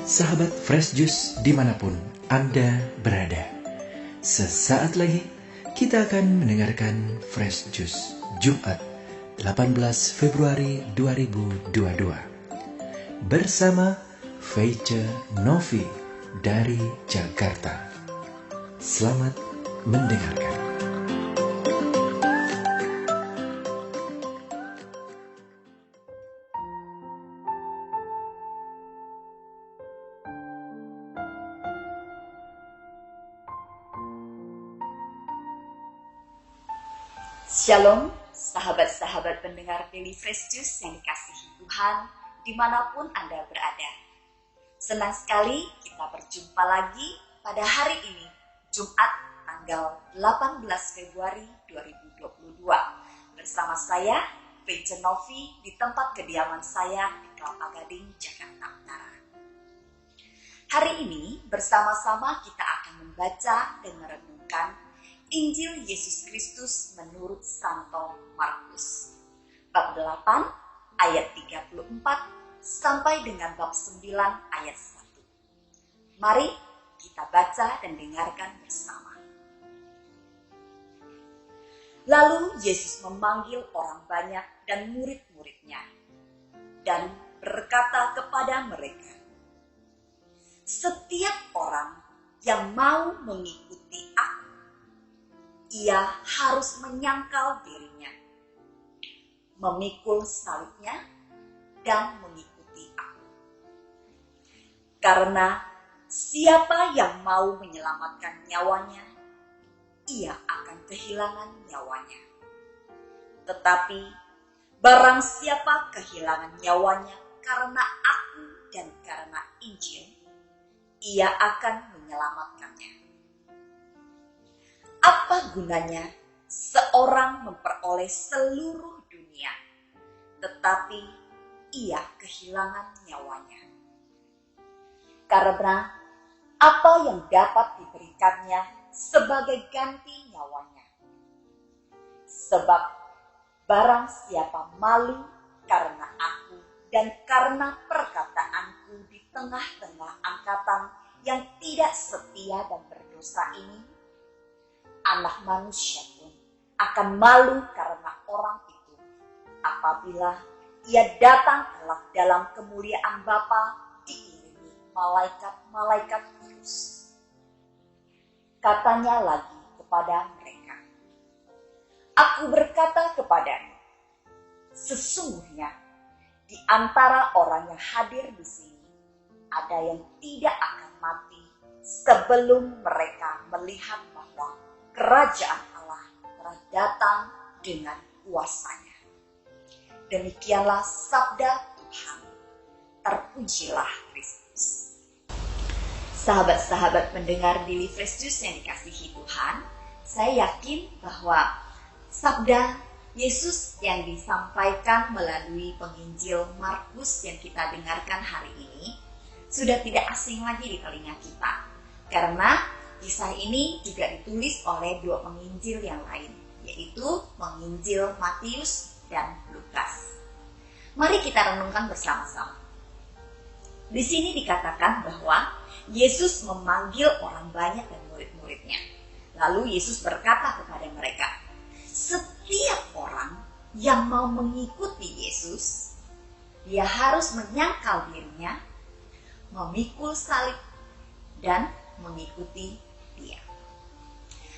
Sahabat Fresh Juice dimanapun Anda berada, sesaat lagi kita akan mendengarkan Fresh Juice Jumat 18 Februari 2022 bersama Feice Novi dari Jakarta. Selamat mendengarkan. Shalom, sahabat-sahabat pendengar Daily Fresh Juice yang dikasihi Tuhan, dimanapun Anda berada. Senang sekali kita berjumpa lagi pada hari ini, Jumat tanggal 18 Februari 2022. Bersama saya, Feice Novi, di tempat kediaman saya di Kelapa Gading, Jakarta Utara. Hari ini bersama-sama kita akan membaca dan merenungkan Injil Yesus Kristus menurut Santo Markus, bab 8 ayat 34 sampai dengan bab 9 ayat 1. Mari kita baca dan dengarkan bersama. Lalu Yesus memanggil orang banyak dan murid-muridnya dan berkata kepada mereka, "Setiap orang yang mau mengikuti Aku, ia harus menyangkal dirinya, memikul salibnya, dan mengikuti Aku. Karena siapa yang mau menyelamatkan nyawanya, ia akan kehilangan nyawanya. Tetapi barang siapa kehilangan nyawanya karena Aku dan karena Injil, ia akan menyelamatkannya. Apa gunanya seorang memperoleh seluruh dunia, tetapi ia kehilangan nyawanya? Karena apa yang dapat diberikannya sebagai ganti nyawanya? Sebab barang siapa malu karena Aku dan karena perkataanku di tengah-tengah angkatan yang tidak setia dan berdosa ini, Anak Manusia pun akan malu karena orang itu apabila ia datang kelak dalam kemuliaan Bapa diiringi malaikat-malaikat kudus. Katanya lagi kepada mereka, Aku berkata kepadamu, sesungguhnya di antara orang yang hadir di sini ada yang tidak akan mati sebelum mereka melihat bahwa Kerajaan Allah telah datang dengan kuasanya. Demikianlah sabda Tuhan. Terpujilah Kristus. Sahabat-sahabat pendengar Daily Fresh Juice yang dikasihi Tuhan, saya yakin bahwa sabda Yesus yang disampaikan melalui penginjil Markus yang kita dengarkan hari ini sudah tidak asing lagi di telinga kita. Karena kisah ini juga ditulis oleh dua penginjil yang lain, yaitu penginjil Matius dan Lukas. Mari kita renungkan bersama-sama. Di sini dikatakan bahwa Yesus memanggil orang banyak dan murid-muridnya. Lalu Yesus berkata kepada mereka, setiap orang yang mau mengikuti Yesus, dia harus menyangkal dirinya, memikul salib, dan mengikuti Dia.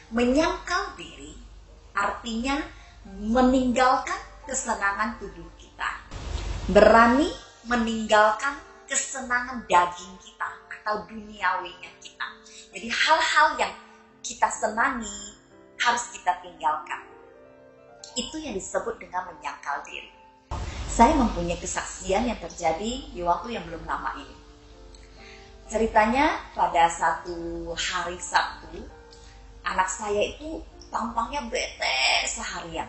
Menyangkal diri artinya meninggalkan kesenangan tubuh kita. Berani meninggalkan kesenangan daging kita atau duniawinya kita. Jadi hal-hal yang kita senangi harus kita tinggalkan. Itu yang disebut dengan menyangkal diri. Saya mempunyai kesaksian yang terjadi di waktu yang belum lama ini. Ceritanya pada satu hari Sabtu, anak saya itu tampangnya bete seharian.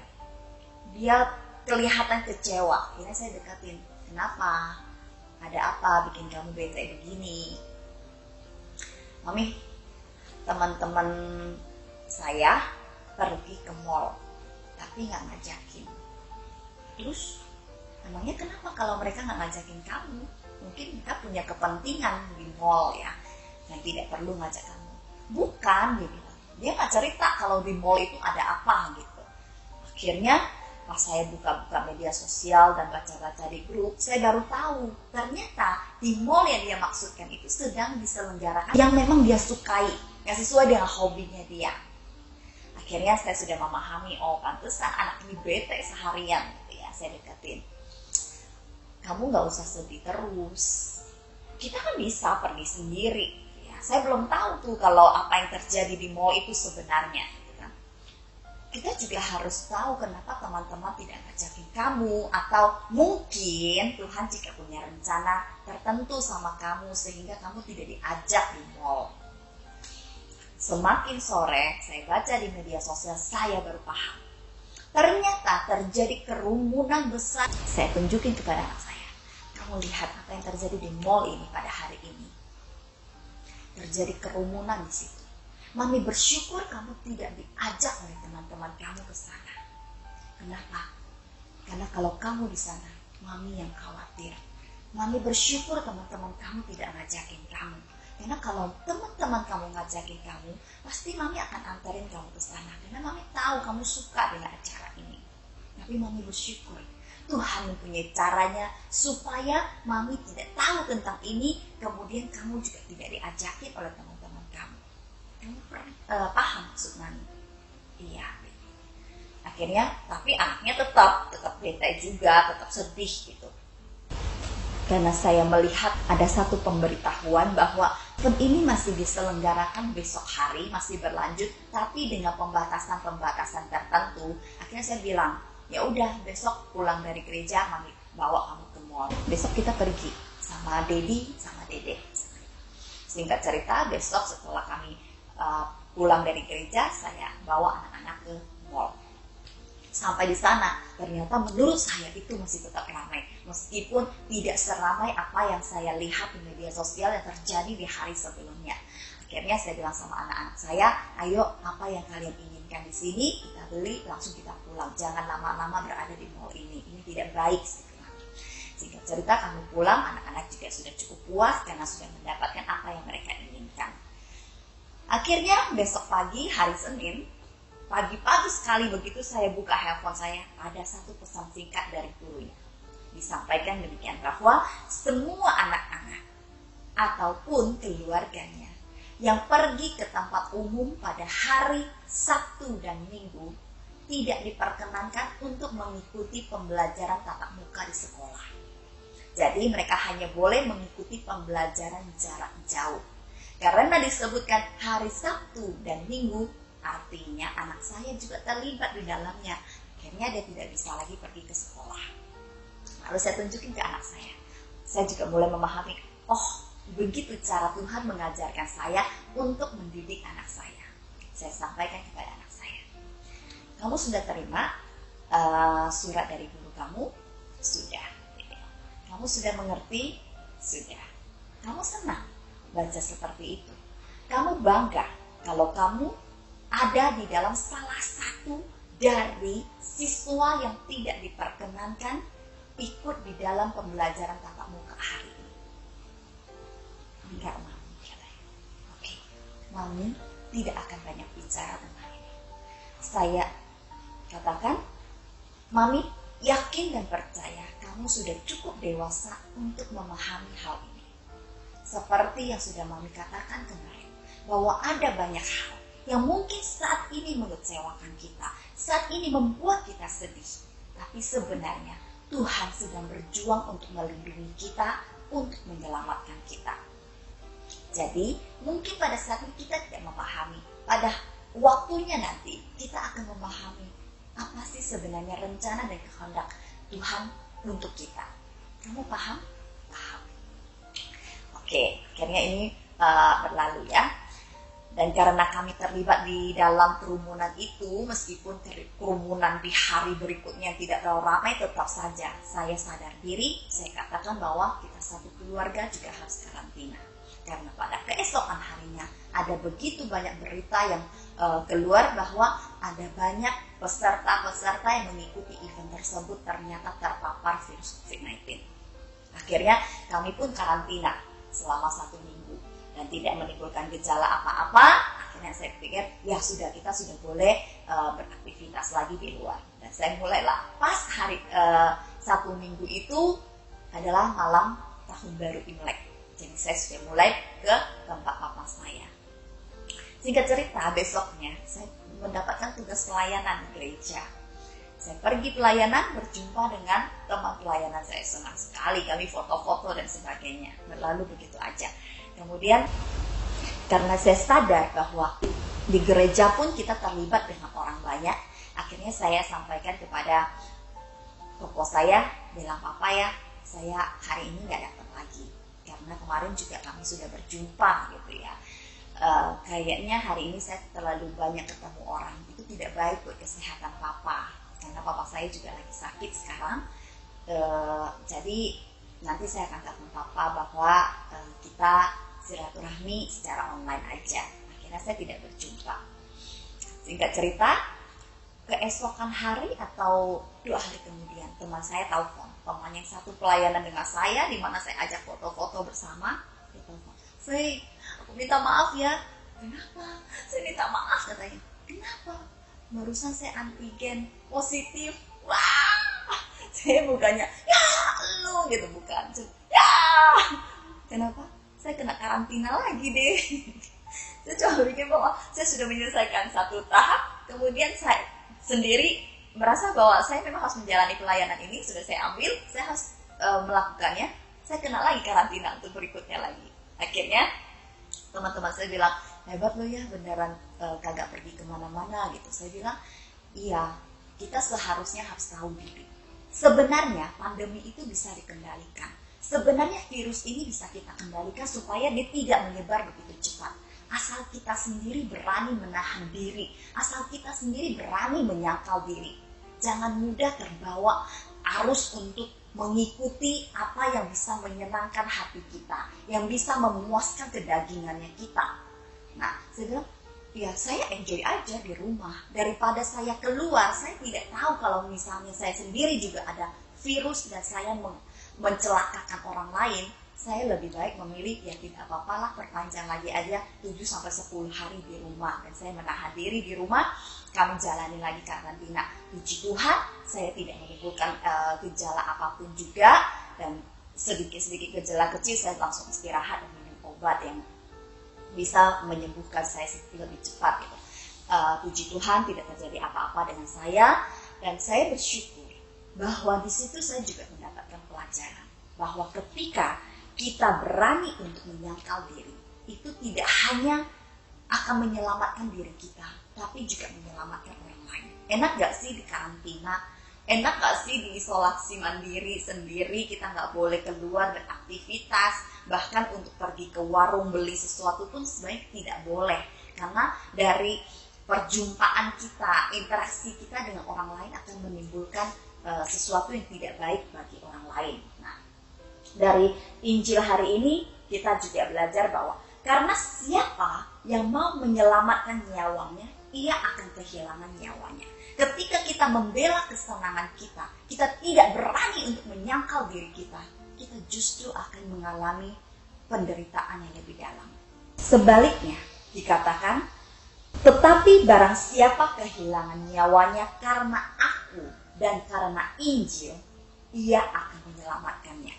Dia kelihatan kecewa. Akhirnya saya dekatin, kenapa? Ada apa bikin kamu bete begini? Mami, teman-teman saya pergi ke mall, tapi nggak ngajakin. Terus, emangnya kenapa kalau mereka nggak ngajakin kamu? Mungkin mereka punya kepentingan di mall ya, yang tidak perlu ngajak kamu. Bukan, dia bilang. Dia nggak cerita kalau di mall itu ada apa gitu. Akhirnya pas saya buka-buka media sosial dan baca-baca di grup, saya baru tahu ternyata di mall yang dia maksudkan itu sedang diselenggarakan yang memang dia sukai, yang sesuai dengan hobinya dia. Akhirnya saya sudah memahami, oh pantesan anak ini bete seharian gitu ya. Saya deketin, kamu nggak usah sedih terus, kita kan bisa pergi sendiri ya. Saya belum tahu tuh kalau apa yang terjadi di mall itu sebenarnya gitu kan. Kita juga harus tahu kenapa teman-teman tidak ngajakin kamu, atau mungkin Tuhan jika punya rencana tertentu sama kamu sehingga kamu tidak diajak di mall. Semakin sore saya baca di media sosial, saya baru paham. Ternyata terjadi kerumunan besar. Saya tunjukin kepada anak saya, kamu lihat apa yang terjadi di mall ini pada hari ini. Terjadi kerumunan di situ. Mami bersyukur kamu tidak diajak oleh teman-teman kamu ke sana. Kenapa? Karena kalau kamu di sana, Mami yang khawatir. Mami bersyukur teman-teman kamu tidak ngajakin kamu. Karena kalau teman-teman kamu ngajakin kamu, pasti Mami akan antarin kamu ke sana. Karena Mami tahu kamu suka dengan acara ini. Tapi Mami bersyukur Tuhan mempunyai caranya supaya Mami tidak tahu tentang ini, kemudian kamu juga tidak diajakin oleh teman-teman kamu. Kamu paham maksud Mami? Iya. Akhirnya, tapi anaknya tetap bete juga, tetap sedih gitu. Karena saya melihat ada satu pemberitahuan bahwa event ini masih diselenggarakan besok hari, masih berlanjut, tapi dengan pembatasan-pembatasan tertentu. Akhirnya saya bilang, ya udah besok pulang dari gereja Mami bawa kamu ke mall. Besok kita pergi sama Dedi sama Dede. Singkat cerita, besok setelah kami pulang dari gereja, saya bawa anak-anak ke mall. Sampai di sana, ternyata menurut saya itu masih tetap ramai. Meskipun tidak seramai apa yang saya lihat di media sosial yang terjadi di hari sebelumnya. Akhirnya saya bilang sama anak-anak saya, ayo apa yang kalian inginkan di sini, kita beli, langsung kita pulang. Jangan lama-lama berada di mall ini tidak baik. Singkat cerita kami pulang, anak-anak juga sudah cukup puas karena sudah mendapatkan apa yang mereka inginkan. Akhirnya besok pagi, hari Senin, pagi-pagi sekali begitu saya buka handphone saya, ada satu pesan singkat dari gurunya. Disampaikan demikian bahwa semua anak-anak ataupun keluarganya yang pergi ke tempat umum pada hari Sabtu dan Minggu tidak diperkenankan untuk mengikuti pembelajaran tatap muka di sekolah. Jadi mereka hanya boleh mengikuti pembelajaran jarak jauh. Karena disebutkan hari Sabtu dan Minggu, artinya anak saya juga terlibat di dalamnya. Akhirnya dia tidak bisa lagi pergi ke sekolah. Lalu saya tunjukin ke anak saya. Saya juga mulai memahami, oh begitu cara Tuhan mengajarkan saya untuk mendidik anak saya. Saya sampaikan kepada anak saya. Kamu sudah terima surat dari guru kamu? Sudah. Kamu sudah mengerti? Sudah. Kamu senang baca seperti itu? Kamu bangga kalau kamu ada di dalam salah satu dari siswa yang tidak diperkenankan ikut di dalam pembelajaran tatap muka hari ini? Enggak, Mami. Oke, Mami tidak akan banyak bicara tentang ini. Saya katakan, Mami yakin dan percaya kamu sudah cukup dewasa untuk memahami hal ini. Seperti yang sudah Mami katakan kemarin, bahwa ada banyak hal yang mungkin saat ini mengecewakan kita, saat ini membuat kita sedih. Tapi sebenarnya Tuhan sedang berjuang untuk melindungi kita, untuk menyelamatkan kita. Jadi mungkin pada saat ini kita tidak memahami, pada waktunya nanti kita akan memahami apa sih sebenarnya rencana dan kehendak Tuhan untuk kita. Kamu paham? Paham. Oke, akhirnya ini berlalu ya. Dan karena kami terlibat di dalam kerumunan itu, meskipun kerumunan di hari berikutnya tidak terlalu ramai, tetap saja saya sadar diri, saya katakan bahwa kita satu keluarga juga harus karantina. Karena pada keesokan harinya ada begitu banyak berita yang keluar bahwa ada banyak peserta-peserta yang mengikuti event tersebut ternyata terpapar virus COVID-19. Akhirnya kami pun karantina selama 1 minggu dan tidak menimbulkan gejala apa-apa. Akhirnya saya pikir ya sudah, kita sudah boleh beraktivitas lagi di luar. Dan saya mulailah pas hari 1 minggu itu adalah malam tahun baru Imlek. Jadi saya sudah mulai ke tempat papa saya. Singkat cerita, besoknya saya mendapatkan tugas pelayanan di gereja. Saya pergi pelayanan, berjumpa dengan teman pelayanan saya. Senang sekali, kami foto-foto dan sebagainya. Berlalu begitu aja. Kemudian karena saya sadar bahwa di gereja pun kita terlibat dengan orang banyak, akhirnya saya sampaikan kepada koko saya, bilang, "Papa ya, saya hari ini nggak datang lagi. Karena kemarin juga kami sudah berjumpa gitu ya. Kayaknya hari ini saya terlalu banyak ketemu orang. Itu tidak baik buat kesehatan papa. Karena papa saya juga lagi sakit sekarang. Jadi nanti saya akan telepon papa bahwa kita silaturahmi secara online aja." Akhirnya saya tidak berjumpa. Singkat cerita, keesokan hari atau 2 hari kemudian teman saya telepon. Teman yang satu pelayanan dengan saya, di mana saya ajak foto-foto bersama. Dia telepon, "Frey, aku minta maaf ya." "Kenapa?" "Saya minta maaf," katanya. "Kenapa?" "Barusan saya antigen positif." Wah, saya bukannya ya lu gitu, bukan. Ya, kenapa? Saya kena karantina lagi deh. Saya coba pikir bahwa saya sudah menyelesaikan 1 tahap, kemudian saya sendiri merasa bahwa saya memang harus menjalani pelayanan ini, sudah saya ambil, saya harus melakukannya. Saya kena lagi karantina untuk berikutnya lagi. Akhirnya teman-teman saya bilang, "Hebat lo ya, beneran kagak pergi kemana-mana," gitu. Saya bilang, "Iya, kita seharusnya harus tahu diri. Sebenarnya pandemi itu bisa dikendalikan. Sebenarnya virus ini bisa kita kendalikan supaya dia tidak menyebar begitu cepat. Asal kita sendiri berani menahan diri, asal kita sendiri berani menyangkal diri. Jangan mudah terbawa arus untuk mengikuti apa yang bisa menyenangkan hati kita, yang bisa memuaskan kedagingannya kita." Nah, saya bilang, ya saya enjoy aja di rumah. Daripada saya keluar, saya tidak tahu kalau misalnya saya sendiri juga ada virus dan saya mencelakakan orang lain. Saya lebih baik memilih ya tidak apa-apa lah, perpanjang lagi aja 7-10 hari di rumah. Dan saya menahan diri di rumah, kami jalani lagi karantina. Puji Tuhan, saya tidak menimbulkan gejala apapun juga. Dan sedikit-sedikit gejala kecil, saya langsung istirahat dan minum obat yang bisa menyembuhkan saya lebih cepat gitu. Puji Tuhan, tidak terjadi apa-apa dengan saya. Dan saya bersyukur bahwa di situ saya juga mendapatkan pelajaran. Bahwa ketika kita berani untuk menyangkal diri, itu tidak hanya akan menyelamatkan diri kita, tapi juga menyelamatkan orang lain. Enak gak sih di karantina? Enak gak sih di isolasi mandiri sendiri, kita gak boleh keluar beraktivitas, bahkan untuk pergi ke warung beli sesuatu pun sebenarnya tidak boleh. Karena dari perjumpaan kita, interaksi kita dengan orang lain akan menimbulkan sesuatu yang tidak baik bagi orang lain. Nah, dari Injil hari ini kita juga belajar bahwa karena siapa yang mau menyelamatkan nyawanya, ia akan kehilangan nyawanya. Ketika kita membela kesenangan kita, kita tidak berani untuk menyangkal diri kita, kita justru akan mengalami penderitaan yang lebih dalam. Sebaliknya dikatakan, tetapi barang siapa kehilangan nyawanya karena aku dan karena Injil, ia akan menyelamatkannya.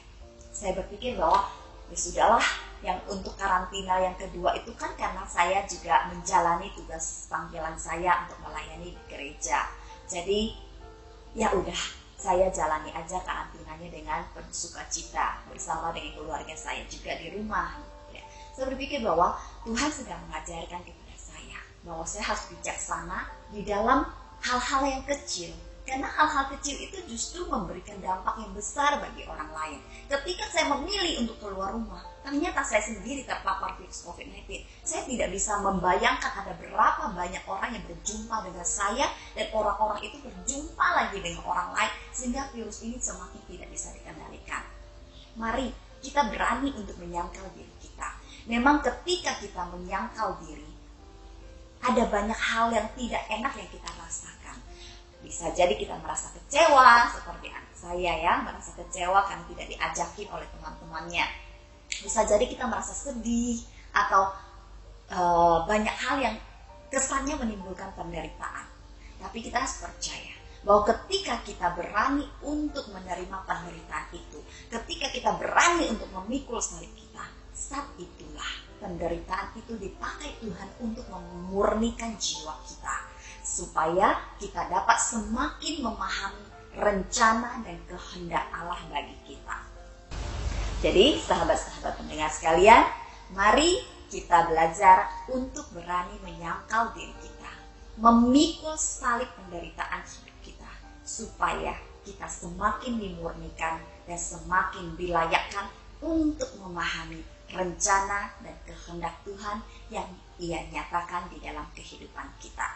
Saya berpikir bahwa ya sudahlah, yang untuk karantina yang kedua itu kan karena saya juga menjalani tugas panggilan saya untuk melayani di gereja. Jadi ya udah, saya jalani aja karantinanya dengan penuh sukacita bersama dengan keluarga saya juga di rumah. Ya. Saya berpikir bahwa Tuhan sedang mengajarkan kepada saya bahwa saya harus bijaksana di dalam hal-hal yang kecil. Karena hal-hal kecil itu justru memberikan dampak yang besar bagi orang lain. Ketika saya memilih untuk keluar rumah, ternyata saya sendiri terpapar virus COVID-19. Saya tidak bisa membayangkan ada berapa banyak orang yang berjumpa dengan saya, dan orang-orang itu berjumpa lagi dengan orang lain, sehingga virus ini semakin tidak bisa dikendalikan. Mari kita berani untuk menyangkal diri kita. Memang ketika kita menyangkal diri, ada banyak hal yang tidak enak yang kita rasakan. Bisa jadi kita merasa kecewa, seperti saya ya, merasa kecewa karena tidak diajakin oleh teman-temannya. Bisa jadi kita merasa sedih atau banyak hal yang kesannya menimbulkan penderitaan. Tapi kita harus percaya bahwa ketika kita berani untuk menerima penderitaan itu, ketika kita berani untuk memikul salib kita, saat itulah penderitaan itu dipakai Tuhan untuk memurnikan jiwa kita, supaya kita dapat semakin memahami rencana dan kehendak Allah bagi kita. Jadi sahabat-sahabat pendengar sekalian, mari kita belajar untuk berani menyangkal diri kita, memikul salib penderitaan hidup kita, supaya kita semakin dimurnikan dan semakin dilayakkan untuk memahami rencana dan kehendak Tuhan yang Ia nyatakan di dalam kehidupan kita.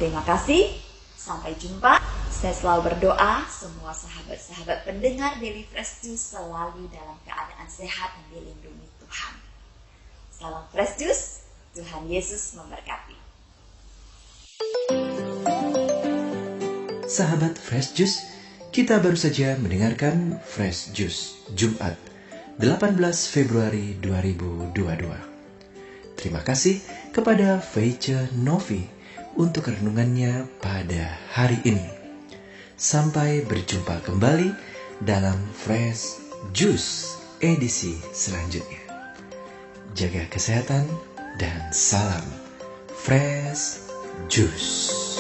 Terima kasih, sampai jumpa. Saya selalu berdoa semua sahabat-sahabat pendengar Daily Fresh Juice selalu dalam keadaan sehat dan dilindungi Tuhan. Salam Fresh Juice, Tuhan Yesus memberkati. Sahabat Fresh Juice, kita baru saja mendengarkan Fresh Juice Jumat 18 Februari 2022. Terima kasih kepada Feice Novi untuk renungannya pada hari ini. Sampai berjumpa kembali dalam Fresh Juice edisi selanjutnya. Jaga kesehatan dan salam Fresh Juice.